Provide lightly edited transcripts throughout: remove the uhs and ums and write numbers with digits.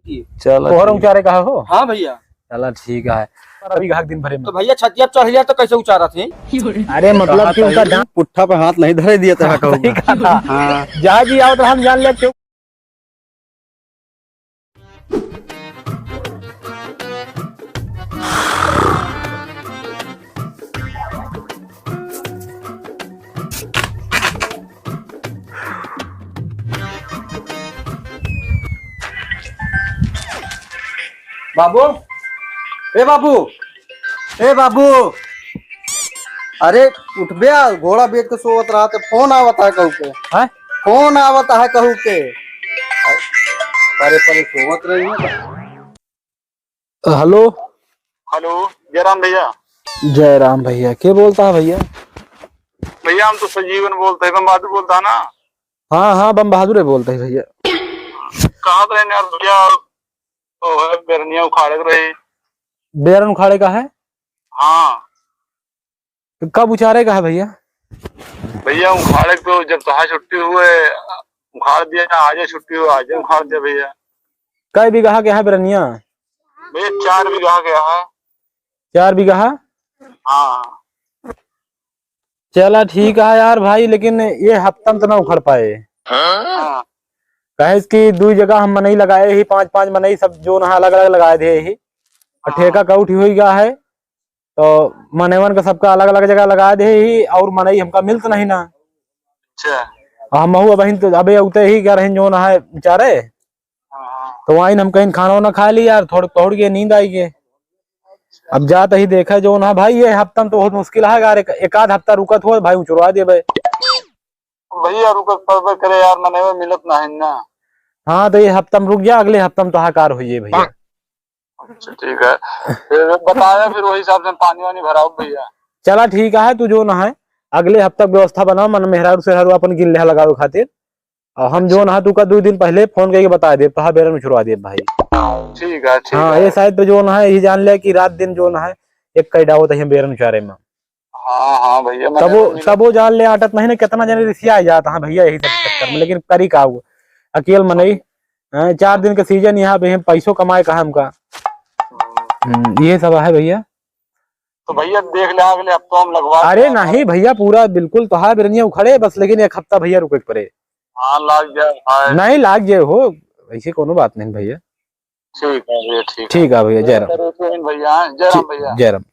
चलो तोहरा उचारे कहा हो। हाँ भैया। चला ठीक है। अभी घाक दिन भरे में तो भैया छतिया चढ़ लिया तो कैसे उचारा थे? अरे मतलब कि उनका दांत पुट्ठा पे हाथ नहीं धरे दिया था सही कहा था। हाँ जहाँ भी आओ तो हम जान ले क्यों। बाबू, ए बाबू, ए बाबू, अरे उठ बे, घोड़ा बेच के सोवत रहा तो फोन आवत है कहू के। हैं? फोन आवत है कहू के। अरे पर सोवत रही है। हेलो हेलो, जयराम भैया। जयराम भैया, क्या बोलता है भैया? भैया हम तो संजीवन बोलते हैं, बहादुर बोलता है ना। हाँ हाँ, बम बहादुर बोलते हैं भैया। कहाँ तो रहने यार भैया? तो है बेरनिया उखाड़े रहे। बेरन उखाड़े का है? हाँ तो कब उचारे का है भैया? भैया उखाड़े तो जब तहा छुट्टी हुए उखाड़ दिया, आज छुट्टी हुई आज उखाड़ दिया भैया। कई बीघा के है बेरनिया? भैया 4 बीघा गया है। 4 बीघा? हाँ चला ठीक है यार भाई, लेकिन ये हफ्ता में तो ना उखड़ पाए। हाँ कहे कि 2 जगह हम मनई लगाए ही, 5-5 मनई सब जो ना अलग अलग लगाए थे ही। और ठेका कउठ हुई गया है तो मनैवन का सबका अलग अलग जगह लगा दे ही, और मनई हमका मिलत नहीं ना। अच्छा। हम हुआ बहन तो अबे उते ही क्या रहे जो ना है बेचारे। हाँ तो वहीं हम कहीं खाना वाना खा ली यार, थोड़ी पौड़ के नींद आई के। अब जाते ही देखा जो ना भाई, ये हफ्ता में तो बहुत मुश्किल है यार। एक आध हफ्ता रुकत हो भाई, उचरवा दे भाई। भैया रुकत पर करे यार, मने में मिलत ना है ना। हाँ तो ये हफ्ता में रुक जा, अगले हफ्ता में तो हाकार हुई भैया। अच्छा ठीक है, फिर बताया फिर वही हिसाब से पानी वानी भराओ भैया। चला ठीक है, तू जो ना है अगले हफ्ता व्यवस्था बनाओ, मन मेहरारू से अपन गिन लेहा लगावे खातिर। और हम जो ना तू का 2 दिन पहले फोन करके बता दे तो बेरन उछुरवा दे भाई। ठीक है ठीक हाँ है। ये शायद तो जो ना है, ये जान ले कि रात दिन जो ना है एक कई डावत है बेरन उचारे में। हाँ हाँ भैया, तब वो जान ले आटत नहीं ना, कितना जने रिसिया आ जाता है भैया यही सब चक्कर में। लेकिन करी का अकेल में नहीं। 4 दिन का सीजन यहाँ पे पैसों कमाए का हमका। ये सब है भैया। तो भैया देख ले अगले हफ्ते हम लगवा। अरे नहीं भैया, पूरा बिल्कुल तो है बेरनिया उखड़े बस, लेकिन 1 हफ्ता भैया रुके के पड़े। हाँ लाग जाए। नहीं लाग जाए हो, ऐसी कोनो बात नहीं भैया। ठीक है भैया, ठीक है भैया। जयराम भैया, जयराम भैया। जयराम।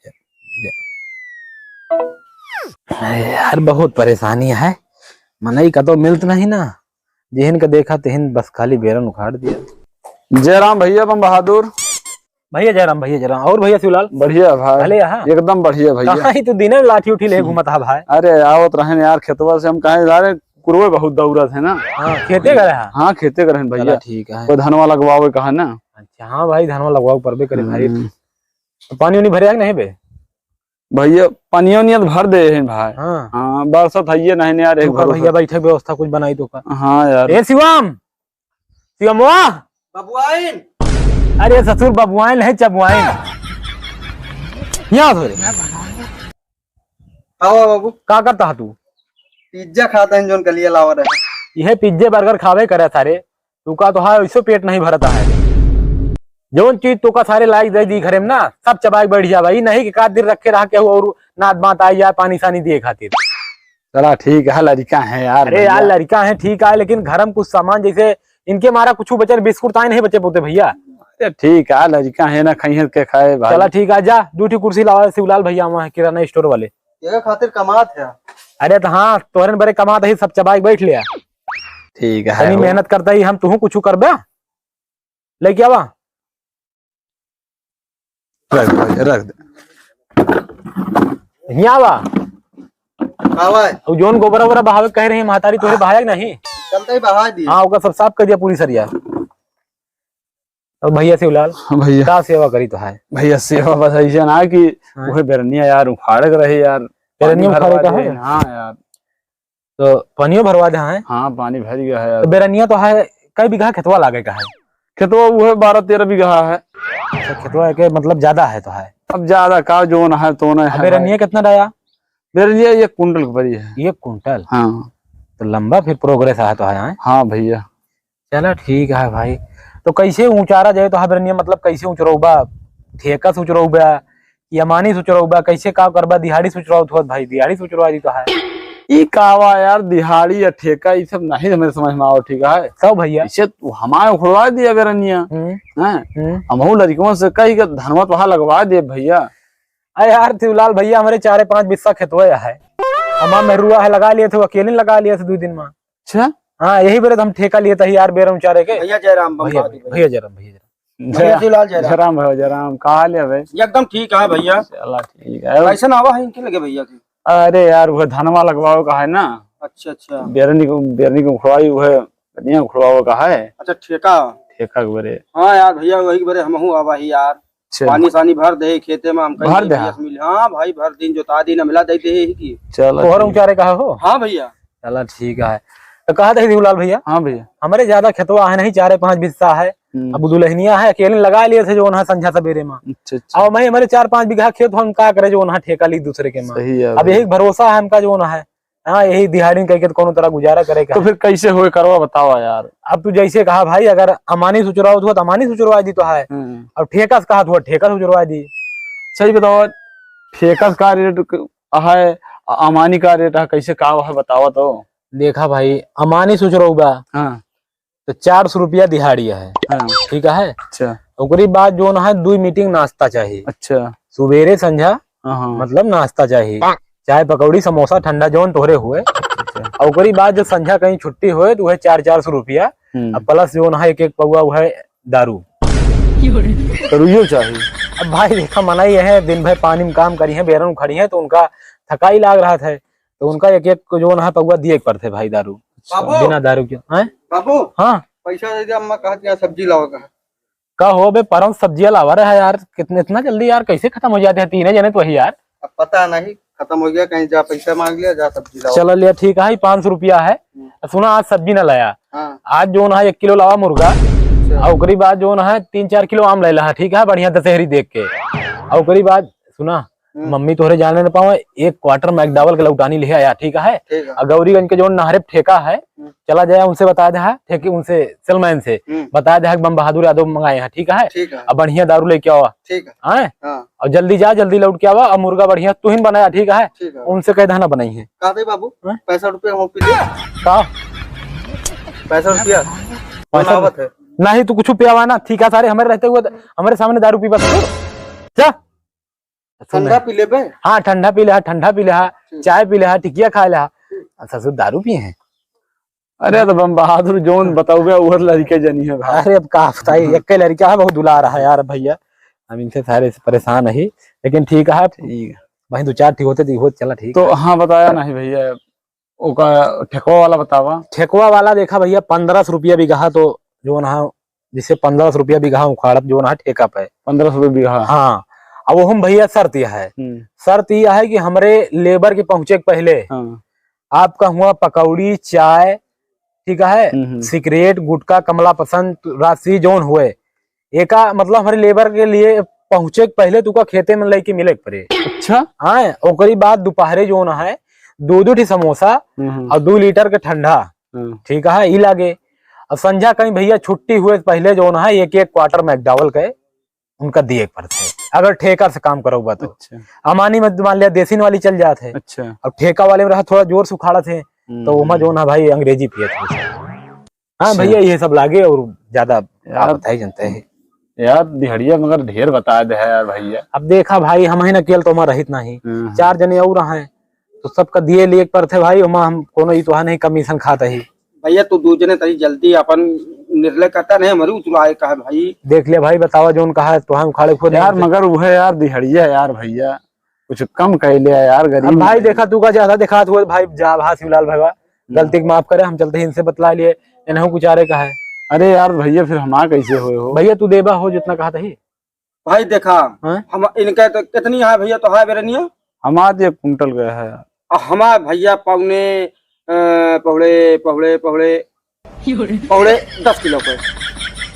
यार बहुत परेशानी है, मनई का तो मिलत नहीं ना। जिहन का देखा तिहन बस खाली बेरन उखाड़ दिया। जयराम भैया, बम बहादुर भैया जयराम। भैया जयराम। और भैया शिवलाल बढ़िया भाई। भले यहाँ एकदम बढ़िया भैया। कहाँ ही तो दिन में लाठी उठी ले घूमता है भाई। अरे आवत रहे यार खेतवा से, हम कहे जा रहे कुरवे बहुत दौड़त है ना। हाँ खेते गए हैं। हाँ खेते कर भैया। ठीक है। कोई धनवा लगवावे कहा ना। अच्छा हाँ भाई, धनवा लगवाओ परबे करे भाई। तो पानी वानी भरे नहीं बे भैया? पानियों नियत भर दे हैं भाई। हाँ हाँ बरसत है नहीं यार एक भैया बैठे व्यवस्था कुछ बनाई तो का। हाँ यार। ए शिवम, शिवमवा बबुआइन। अरे ससुर बबुआइन है चबुआइन। यहाँ थोड़े आओ बाबू, का करता है तू? पिज्जा खाता है जोन कलिया लावा रहे। यह पिज्जे बर्गर खावे करे सारे, तू का तो है इसो पेट नहीं भरता है। जोन चीज तो का सारे लाइक दे दी घरे में ना, सब चबाई बैठ जा भाई। नहीं कि 1 दिन रखे रहा के और नात बात आई जाए पानी सानी दिए खातिर। चला ठीक है, लड़का है यार। अरे यार लड़का है ठीक है, लेकिन घर में कुछ सामान जैसे इनके मारा कुछ बचे, बिस्कुट ताए नहीं बचे पोते भैया। ठीक है, लड़का है ना, खाई के खाए भाई। चला ठीक है, जा 2 कुर्सी लावा शिवलाल भैया वहाँ किराना स्टोर वाले। ये खातिर कमात है। अरे तो हाँ तोहरे बड़े कमात ही, सब चबाई बैठ लिया। ठीक है, मेहनत करता ही हम तू कुछ करबे लेके आवा। रख दे। यहाँ आवा। आवाज जोन गोबर वोबर बहावे कह रही महतारी तोहरे बहाया नहीं? चलते ही बहा दी। हाँ ओका सब साफ कर दिया पूरी सरिया। अब भैया शिवलाल भैया का सेवा करी तो है भैया? सेवा बस ऐसा ना कि वही बेरनिया यार उखाड़ के रहे यार। बेरनिया उखाड़े का है? हाँ यार। तो पानियो भरवा दे है? हाँ पानी भर गया है यार। तो बेरनिया तो है कई बीघा खेतवा लागे का है? खेतवा वो 12-13 बीघा है। अच्छा खेतवा के मतलब ज्यादा है तो है। अब ज्यादा का जो न है तो न है। बेरनिया कितना डाया? बेरनिया 1 कुंटल की पड़ी है। 1 कुंटल? हाँ तो लंबा फिर प्रोग्रेस है तो है। हाँ भैया। चलो ठीक है भाई। तो कैसे ऊंचारा जाए तो बेरनिया मतलब कैसे ऊंचरौबा ठेका सोचरौबा या मानी सोचरौबा कैसे का करबा दिहाड़ी सोचरौ थोत भाई दिहाड़ी सोचरवा दी तो है ई कावा यार दिहाड़ी या ठेका ये सब नहीं हमें समझ में आओ ठीक है सब भैया इसे तू हमारे उखड़वा दिया बेरनिया हैं हमहू लड़कियों से कई के धनवत वहां लगवा दे भैया। अरे यार शिवलाल भैया हमारे 4-5 बिस्सा खेतवा है हमारा मेहरुआ है लगा लिए थे अकेले लगा लिए थे 2 दिन में। अच्छा हाँ यही बेरे हम ठेका लिए थे यार बेरम चारे के भैया जयराम भैया भैया जरा भैया शिवलाल जयराम जराम भाई जराम कहा ले भाई एकदम ठीक है भैया। चला ठीक है। कैसे आवा है इनके लगे भैया की? अरे यार वो धनवा लगवाओ का है ना अच्छा अच्छा बेरनी को उखड़वाई वो है कनिया उखड़वाओ का है। अच्छा ठेका ठेका के बेरे हाँ यार भैया वही बेरे हमहू आवा ही यार पानी सानी भर दे खेते में हम भर दे हाँ भाई भर दिन जोता दिन मिला देते है की चलो तोहर ऊंचारे कहा हो। हाँ भैया चला ठीक है तो कहा था शिवलाल भैया हाँ भैया हमारे ज्यादा खेतवा है नहीं 4-5 बिस्सा है अब दुल्हनिया है अकेले लगा लिए थे जो वहाँ संझा सवेरे में अच्छा और मैं हमारे 4-5 बीघा खेत हम क्या करे जो वहाँ ठेका ली दूसरे के में सही है अब यही भरोसा है हमका जो वहाँ है हाँ यही दिहाड़ी कह के कोनो तरह गुजारा करे तो फिर कैसे हुए करवा बताओ यार। अब तू जैसे कहा भाई अगर अमानी सुचुराओ तो अमानी सुचुरवा दी तो है और ठेका से कहा तो ठेका सुचुरवा दी। सही बताओ ठेका का रेट है अमानी का रेट है कैसे का है बताओ तो। देखा भाई अमानी सुचुरौबा हाँ तो 400 रुपया दिहाड़ी है हाँ ठीक है। अच्छा ओकरी बाद जो है 2 मीटिंग नाश्ता चाहिए अच्छा सुबेरे संझा हाँ मतलब नाश्ता चाहिए चाय पकौड़ी समोसा ठंडा जौन तोहरे हुए और ओकरी बाद जो संझा कहीं छुट्टी हुए तो वह 400 रुपया अब प्लस जो है 1 पौवा वो है दारू रुइयो चाहिए। अब भाई देखा मना ही है दिन भर पानी में काम करी है बेरन खड़ी है तो उनका थकाई लाग रहा था तो उनका 1 जो है पौवा दिए पर थे भाई दारू बिना दारू के हैं बाबू हाँ पैसा दे दे अम्मा कहा सब्जी लाओ का हो बे परम सब्जियां लावा रहा है यार कितने इतना जल्दी यार कैसे खत्म हो जाते हैं 3 जने तो वही यार अब पता नहीं खत्म हो गया कहीं जा पैसा मांग लिया जा सब्जी लाओ। चलो लिया ठीक है 500 रुपया है सुना आज सब्जी न लाया हाँ। आज जो है 1 किलो लावा मुर्गा और ओकरी बाद जो है 3-4 किलो आम ले ला ठीक है बढ़िया दशहरी देख के और ओकरी बाद सुना मम्मी तोहरे जाने न पाओ 1 क्वार्टर मैकडॉवेल के लौटानी ले आया ठीक है। और गौरीगंज के जो नहरे ठेका है चला जाए उनसे बता दे ठेके उनसे सेलमैन से बता दे बम बहादुर यादव मंगाए हैं ठीक है। अब बढ़िया दारू लेके आओ ठीक है और जल्दी जा जल्दी लौट के आवा और मुर्गा बढ़िया तू ही बनाया ठीक है उनसे कह देना बनाई है बाबू पैसा रुपया पैसा नहीं तू कुछ पियावा ना ठीक है सारे हमारे रहते हुए हमारे सामने दारू पी बस जा ठंडा पी ले बे। हाँ ठंडा पी ले ठंडा पी ले चाय पी ले टिकिया खा ले ससुर दारू पिए हैं। अरे तो बम बहादुर जोन बताओगे उहर लड़के जनी है भाई। अरे अब का बताइए एक लड़का है बहुत दुला रहा है यार भैया हम इनसे सारे परेशान है लेकिन ठीक है भाई 2-4 ठीक होते हो चला ठीक तो हाँ बताया नहीं भैया ओका ठेकुआ वाला बतावा। ठेकुआ वाला देखा भैया 1500 रुपया बीघा तो जो ना जिसे 1500 रुपया बीघा उखाड़त जो ना ठेका पे 1500 बीघा। हाँ अब हम भैया शर्त यह है शर्त यह है कि हमारे लेबर के पहुंचे के पहले आपका हुआ पकौड़ी चाय ठीक है सिगरेट गुटखा कमला पसंद राशि जोन हुए एका मतलब हमारे लेबर के लिए पहुंचे के पहले तुका खेते में लेके मिले पड़े। अच्छा हाँ ओकरी बाद दोपहरे जो न है 2-2 समोसा और 2 लीटर के ठंडा ठीक है ई लागे और संझा कहीं भैया छुट्टी हुए पहले जो न है 1-1 क्वार्टर मैकडॉवेल के उनका दिए पर थे अगर ठेका से काम करोगा तो। अच्छा। अमानी में मान लिया देसी वाली चल जाते है। अच्छा। अब ठेका वाले में रहा थोड़ा जोर से उखाड़ा थे तो वहाँ जो ना भाई अंग्रेजी पिए थे। हाँ भैया ये सब लागे और ज्यादा जनते है यार दिहड़िया मगर ढेर बता दे है यार भैया। अब देखा भाई हम ही अकेले तो हमारा रहित नहीं 4 जने और हैं तो सबका दिए लिए पर थे भाई हम कोनो ही तो नहीं कमीशन खाता ही भैया तू 2 जने तरी जल्दी अपन निर्णय करता नहीं हमारी उतलाए का है भाई देख ले भाई बतावा जो कहा तो हम उखाड़े खुद यार मगर वो है यार दिहड़िया यार भैया कुछ कम कह लिया यार गरीब भाई देखा तू का ज्यादा दिखा हुआ भाई जा भा शिवलाल भगवा गलती माफ करे हम चलते इनसे बतला लिए इन्हों कुछ आरे का है। अरे यार भैया फिर हमारा कैसे हो भैया तू देबा हो जितना कहा था ही भाई देखा हम इनका तो कितनी है भैया तो है बेरनिया हमारा 1 कुंटल गया है हमारा भैया पौने 10 किलो पे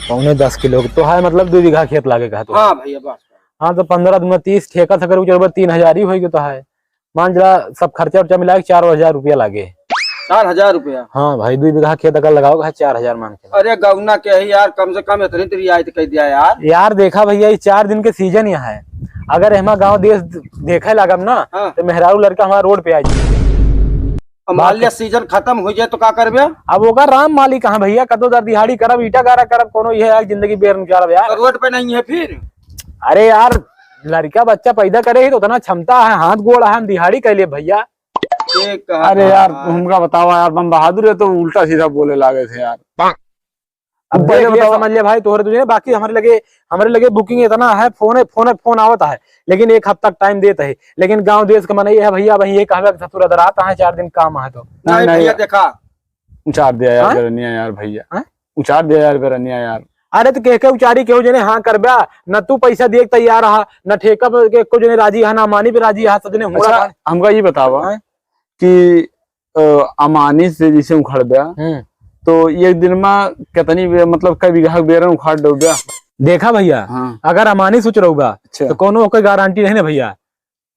पौने 10 किलो तो है मतलब 2 बीघा खेत लागे का तो। हाँ भैया बस हाँ तो 15 दूना 30 ठेका था 3000 ही होगी तो है मान जरा सब खर्चा वर्चा मिला 4000 रुपया लागे 4,000 रुपया। हाँ भाई 2 बीघा खेत अगर लगाओगे 4,000 मांग के। अरे गौना के ही यार, कम से कम इतनी तो रियायत कर दिया यार। यार देखा भैया ये 4 दिन के सीजन यहाँ है, अगर हमारा गाँव देश देखे लगम ना हाँ। तो मेहरारू लड़का हमारा रोड पे आ जाए। मान लिया सीजन खत्म हो जाए तो क्या करबे? अब ओका राम माली कहाँ भैया, कदो दर दिहाड़ी करब, ईटा गारा करब, कोनो ये है जिंदगी बेर निकालब यार। रोड पे नहीं है फिर? अरे यार लड़का बच्चा पैदा करे ही तो उतना क्षमता है, हाथ गोड़ है, हम दिहाड़ी कर लिए भैया। अरे यार तुमका बतावा यार, बम बहादुर है तो उल्टा सीधा बोले लागे थे यार। अब पहले बताओ समझ लिया भाई तोहरे तुझे, बाकी हमारे लगे बुकिंग इतना है, फोन आवता है, लेकिन 1 हफ्ता टाइम देता है, लेकिन गांव देश का मन ये है भैया, भाई ये कहवे ससुर अदर आता है 4 दिन काम है तो नहीं भैया देखा उचार दिया यार बेरनिया यार भैया, उचार दिया यार बेरनिया यार। अरे तो कह के उचारी केहू जने हाँ करबा, न तू पैसा देख तैयार रहा, न ठेका पे को जने राजी है, न अमानी पे राजी है, सब जने अच्छा, हमका ये बतावा कि अमानी से जैसे उखड़ गया तो एक दिन में कितनी मतलब कई बीघा बेरन उखाड़ दो गया? देखा भैया हाँ। अगर अमानी सोच रहोगा अच्छा। तो कोनो कोई गारंटी नहीं ना भैया,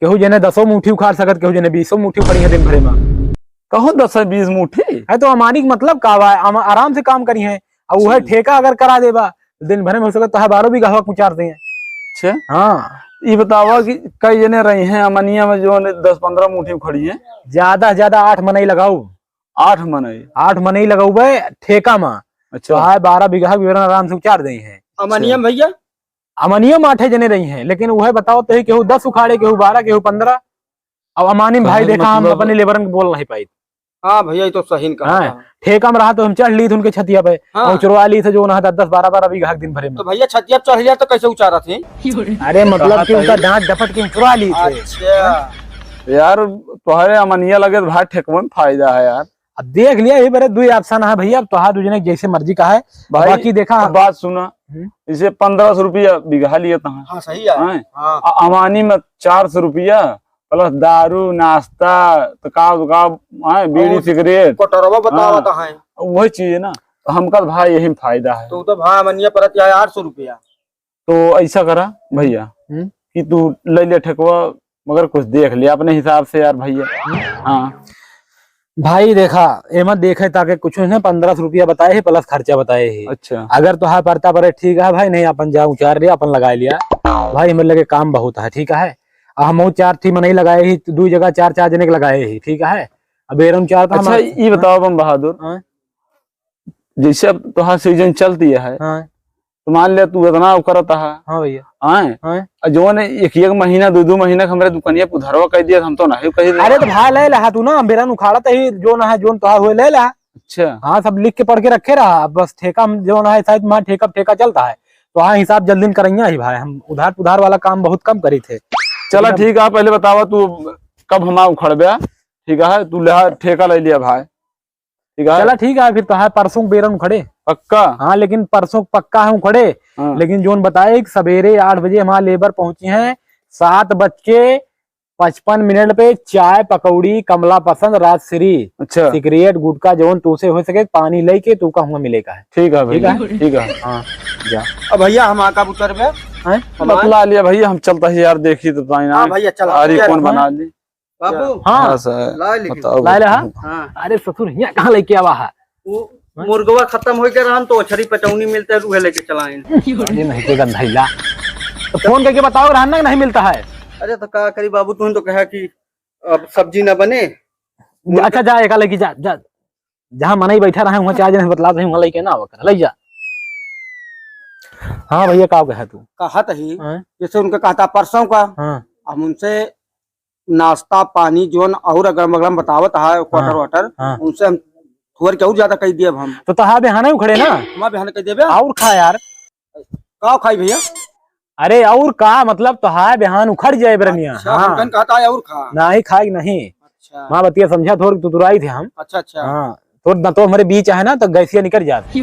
केहू जने 10 मुट्ठी उखाड़ सकत, केहू जने 20 मुट्ठी उखड़ी है दिन भरे में। कहो 10-20 मुट्ठी है तो अमानी का मतलब का आराम से काम करी है, और वह ठेका अगर करा देबा दिन भरे में हो सकता है 12 बीघा उचारते हैं। अच्छा हाँ ये बतावा कि कई जने रही हैं अमनिया में जो 10-15 मुट्ठी उखड़ी है? ज्यादा से ज्यादा 8 मनई लगाऊ, 8 मनई 8 मनई लगाऊ भाई ठेका में। अच्छा, 12 बीघा बेरन आराम से उचार दई है। अमनियम भैया? अमनियम 8 जने रही हैं, लेकिन वह बताओ तो केहू 10 उखाड़े, केहू 12, केहू 15। अब अमानी में भाई देखा हम अपने लेबर में बोल नहीं पाई। हाँ भैया ये तो सही कहा। ठेका में रहा तो हम चढ़ ली थी उनके छतिया पे, और चुरवा ली थे जो 10-12 बीघा दिन भरे में। तो भैया छतिया चढ़ लिया तो कैसे उचारा थे? अरे मतलब कि उनका डांट डपट के चुरा ली थे। अच्छा यार तुम्हारे अमनिया लगे तो भाई ठेकवा में फायदा है यार। अब देख लिया ये बड़े 2 ऑप्शन है भैया, अब तो दूजने जैसे मर्जी का है भाई। बाकी देखा बात सुना, इसे 1500 रुपया बीघा लिए था। हाँ सही है। हाँ। अमानी में 400 रुपया प्लस दारू नाश्ता तो का बीड़ी सिगरेट कोटरवा बतावा तो है वही चीज है ना, तो हमका भाई यही फायदा है। तो भाई अमनिया परत 800 रुपया। तो ऐसा करा भैया कि तू ले ले ठेकवा, मगर कुछ देख लिया अपने हिसाब से यार भैया। हाँ भाई देखा एमत देखे ताकि कुछ नहीं 1500 रुपया बताए है प्लस खर्चा बताए है। अच्छा अगर तो परता पर ठीक है भाई, नहीं अपन जा उचार लिया अपन लगा लिया भाई, हमें लगे काम बहुत है ठीक है। हम 4 थी नहीं लगाए ही, 2 जगह 4 जने के लगाए ही ठीक है। अब बेरम 4 था। अच्छा ये बताओ बम बहादुर, जैसे अब तो सीजन चलती है तो मान लिया तू इतना करता है। हाँ भैया जो ने एक महीना 2 महीना हमारे दुकानिया उधारवा कह दिया, हम तो नहीं कही। अरे तो भाई ले ला तू ना, बेरा उखाड़त ही जो ना है जो तो हुए ले ला। अच्छा हाँ सब लिख के पढ़ के रखे रहा, बस ठेका जो ना है शायद वहाँ ठेका चलता है तो हाँ हिसाब जल्दी करेंगे ही भाई, हम उधार वाला काम बहुत कम करी थे। चला ठीक है, पहले बतावा तू कब हमारा उखड़ गया? ठीक है तू ले ठेका ले लिया भाई, ठीक है। चला ठीक है फिर तो है परसों बेरन उखड़े पक्का? हाँ लेकिन परसों पक्का है उखड़े। लेकिन जोन बताए सवेरे 8 बजे हमारे लेबर पहुंची हैं, 7:55 पे चाय पकौड़ी कमला पसंद राजश्री अच्छा सिगरेट गुटका जोन तू से हो सके पानी लेके तू का हुआ मिलेगा। ठीक है भैया ठीक है। हाँ जा अब भैया हम आका उतर गए बतला लिया भैया, हम चलता है यार देखी तो हाँ भैया चला अरे कौन बना ली बाबू। हाँ ला हाँ। अरे ससुर यहाँ कहाँ लेके आवा है? मुर्गवा खत्म हो गया तो छरी पचौनी मिलते है, रूहे लेके चलाएं। नहीं के गंधैला तो फोन करके बताओ रहना नहीं मिलता है। अरे तो क्या करी बाबू, तू तो कहा कि अब सब्जी न बने। अच्छा जा एक लेके जा जहाँ मनाई बैठा रहा वहाँ 4 जने बतला वहाँ लेके ना आवा ले जा। हाँ भैया का है तू कहा ही जैसे उनका कहता परसों का, हम उनसे नाश्ता पानी जोन और अगरम अगरम बतावत है क्वार्टर वाटर, उनसे हम थोड़ा क्या ज्यादा कह दिए हम तो तहा बिहाने उखड़े ना, हमारे बिहाने कह दिए और खा यार का खाई भैया। अरे और का मतलब तहा बिहान उखड़ जाए बरनिया। हाँ कहता है और खा नहीं खाई नहीं। अच्छा माँ बतिया समझा थोड़ी तुतुराई थे हम। अच्छा अच्छा हाँ थोड़ा तो हमारे बीच है ना तो गैसिया निकल जाती।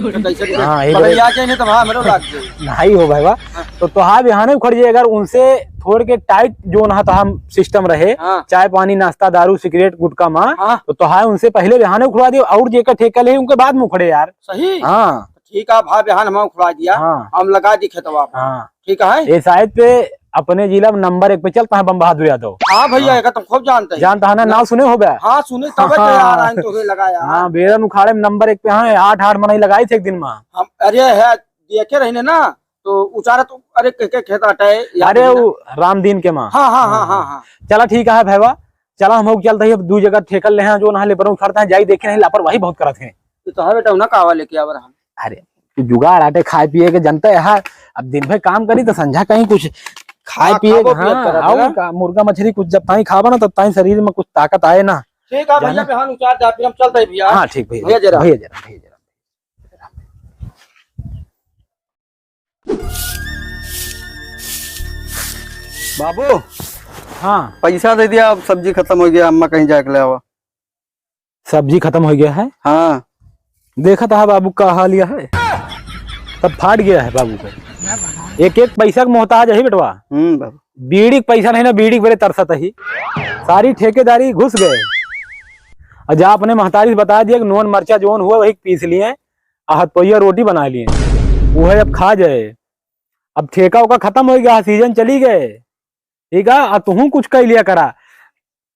नहीं हो भाई वाह तो तहा बिहाने उखड़ जाए अगर उनसे थोड़ के टाइट जो ना तो हम सिस्टम रहे चाय पानी नाश्ता दारू सिगरेट गुटका माँ तो तहा उनसे पहले बिहाने उखड़ा दिया और जेकर ठेका ले उनके बाद में उखड़े यार। सही हाँ ठीक है भाई बिहान हम उखड़ा दिया, हम लगा दी खेतवा। हाँ ठीक है ये शायद पे अपने जिला में नंबर 1 पे चलता है बम बहादुर यादव। हाँ भैया एक तुम खूब जानते हैं। जानता है ना, नाम सुने हो गया। हाँ सुने तब तो यार आइन तो लगाया। हाँ बेरन उखाड़े में नंबर 1 पे है, 8 मनाई लगाई थे एक दिन में। हम अरे है देखे रहने ना तो उचारा तो अरे के खेत हटाए। अरे वो रामदीन के माँ। हाँ हाँ हाँ हाँ हाँ चला ठीक है भैया, चला हम चलते हैं दू जगह ठेकल ले हैं जो ना लेबर उखाड़ते हैं, जाई देखे नहीं लापरवाही बहुत करते हैं। तो है बेटा ना कावा लेके आवर हम। अरे जुगाड़ आटे खाए पिए के जनता है, अब दिन भर काम करी तो संझा कहीं कुछ खाए पिए। हाँ मुर्गा मछली कुछ जब ताई खावा ना तब ताई शरीर में कुछ ताकत आए ना। ठीक है भैया बिहान उचार जा फिर हम चलते हैं भैया। हाँ ठीक भैया, भैया जरा भैया जरा बाबू हाँ पैसा दे दिया, अब सब्जी खत्म हो गया, अम्मा कहीं जाके ले आवा। सब्जी खत्म हो गया है। हाँ देखा था बाबू का हाल यह है, तब फाट गया है बाबू का। एक एक पैसा का मोहताज है बेटवा। बाबू बीड़ी का पैसा नहीं ना, बीड़ी बड़े तरसत ही, सारी ठेकेदारी घुस गए। और जा अपने महतारी से बता दिया कि नून मरचा जोन हुआ वही पीस लिए, हथपोइया रोटी बना लिए, वो है अब खा जाए। अब ठेका उका खत्म हो गया, सीजन चली गए, ठीक है। अब तू कुछ कर लिया करा,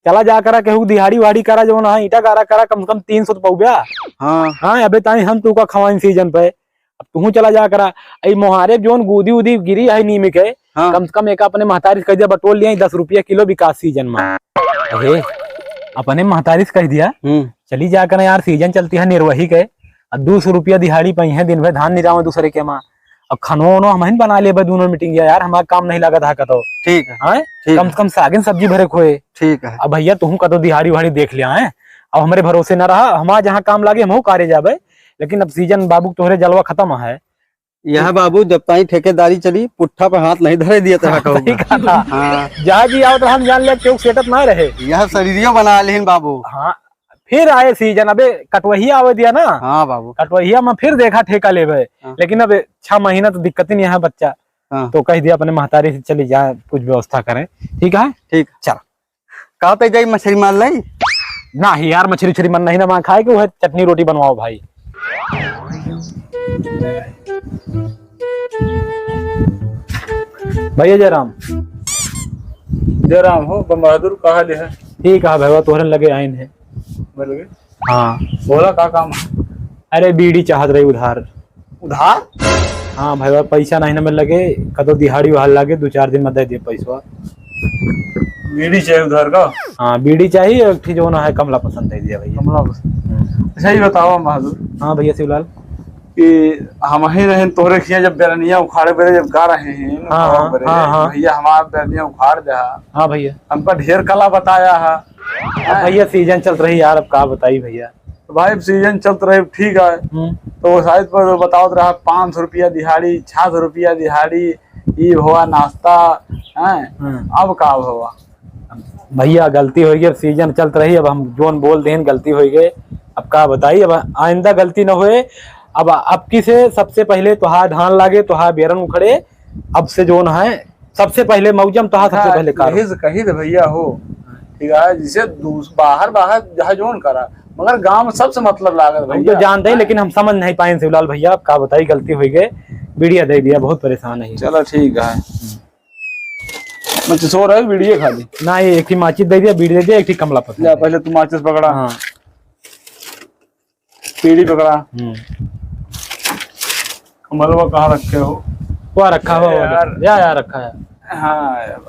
चला जा करा केहू दिहाड़ी वाड़ी करा जो ना ईटा गारा करा, कम से कम 300 तो पौब्या। हाँ अबे ताई हम तू का खवाइन सीजन पे, अब तू चला जा करा। आई मोहारे जोन गुदी उदी गिरी है नीमिक है, कम से कम एक अपने महतारी कह दिया बटोल लिया 10 रुपया किलो विकास सीजन में। अरे अपने महतारी कह दिया चली जा कर यार, सीजन चलती है निर्वही के, 200 रुपया दिहाड़ी पाई है, दिन भर धान निराव दूसरे के माँ। अब खनो वनो हम बना ले दोनों मीटिंग यार, हमारा काम नहीं लगा था कतो। ठीक है कम से कम सागिन सब्जी भरे खोए। ठीक है। अब भैया तुम कतो दिहाड़ी वाड़ी देख लिया है, अब हमारे भरोसे न रहा, हमारा जहाँ काम लागे हम कारे जाबे। लेकिन अब सीजन बाबू तोहरे जलवा खत्म है। यह बाबू जब ताई ठेकेदारी चली पुट्ठा पे हाथ नहीं धरे दिया था। जहाँ जी आओ तो हम जान लिया क्यों सेटअप ना रहे, यह शरीरियो बना लेन बाबू। हाँ फिर आए सीजन, अबे कटवहिया आवे दिया ना। हाँ बाबू कटवहिया में फिर देखा ठेका लेवे। लेकिन अब 6 महीना तो दिक्कत ही नहीं है बच्चा। तो कह दिया अपने महतारी से चली जाए कुछ व्यवस्था करें। ठीक है ठीक चल। कहते जाई मछली मार लाई ना ही यार, मछली छरी मन नहीं ना वहां खाए, कि चटनी रोटी बनवाओ भाई। भैया जयराम जयराम हो बम बहादुर कहा ले है। ठीक है भैया तोहरे लगे आइन है। हाँ बोला का काम। अरे बीड़ी चाहत रही उधार। उधार? हाँ भैया पैसा नहीं ना मिल लगे, कदो दिहाड़ी वहां लगे 2-4 दिन में दे दिए पैसा। बीड़ी चाहिए उधार का? हाँ बीड़ी चाहिए, एक जो ना है कमला पसंद दे दिया भैया। कमला पसंद। अच्छा ये बताओ बहादुर। हाँ भैया शिवलाल कि हम ही रहे तोहरे खिया जब बेरनिया उखाड़े बेरे जब गा रहे हैं। हाँ भैया हमारा बेरनिया उखाड़ दे। हाँ भैया हमका ढेर कला बताया है। भैया सीजन चल रही यार, अब का बताई भैया। तो भाई सीजन चल रहे ठीक है, तो शायद पर बताओ रहा 500 रुपया दिहाड़ी, 600 रुपया दिहाड़ी, ये हुआ नाश्ता है। अब का हुआ भैया गलती हो गई, अब सीजन चल रही, अब हम जोन बोल दें गलती हो गई, अब का बताई। अब आइंदा गलती न होए। अब की से सबसे पहले तुहार धान लागे, तुहार बेरन उखड़े, अब से जोन है सबसे पहले मौजम तुहार सबसे पहले कही दे भैया हो। ठीक है जिसे बाहर जहाँ जोन करा, मगर गांव में सबसे मतलब लागत भैया। तो जानते हैं लेकिन हम समझ नहीं पाए शिवलाल भैया, अब का बताई गलती हो गई, बीड़िया दे दिया, बहुत परेशान है। चलो ठीक है, मैं सो रहा है बीड़िया खा ली ना, ये एक ही माचिस दे दिया, बीड़ी दे दिया, एक ही कमला पसंद। पहले तुम माचिस पकड़ा। हाँ बीड़ी पकड़ा। कमलवा कहाँ रखे हो? वो रखा हुआ यार रखा है। हाँ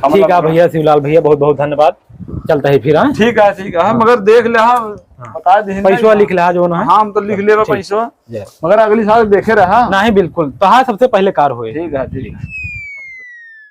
ठीक है भैया शिवलाल भैया बहुत बहुत धन्यवाद, चलता है फिर। हाँ ठीक है मगर देख ले। हाँ बता दे पैसा लिख ले जो ना। हाँ हम तो लिख ले पैसा, मगर अगली साल देखे रहा। नहीं बिल्कुल, तो हाँ सबसे पहले कार हुए। ठीक है।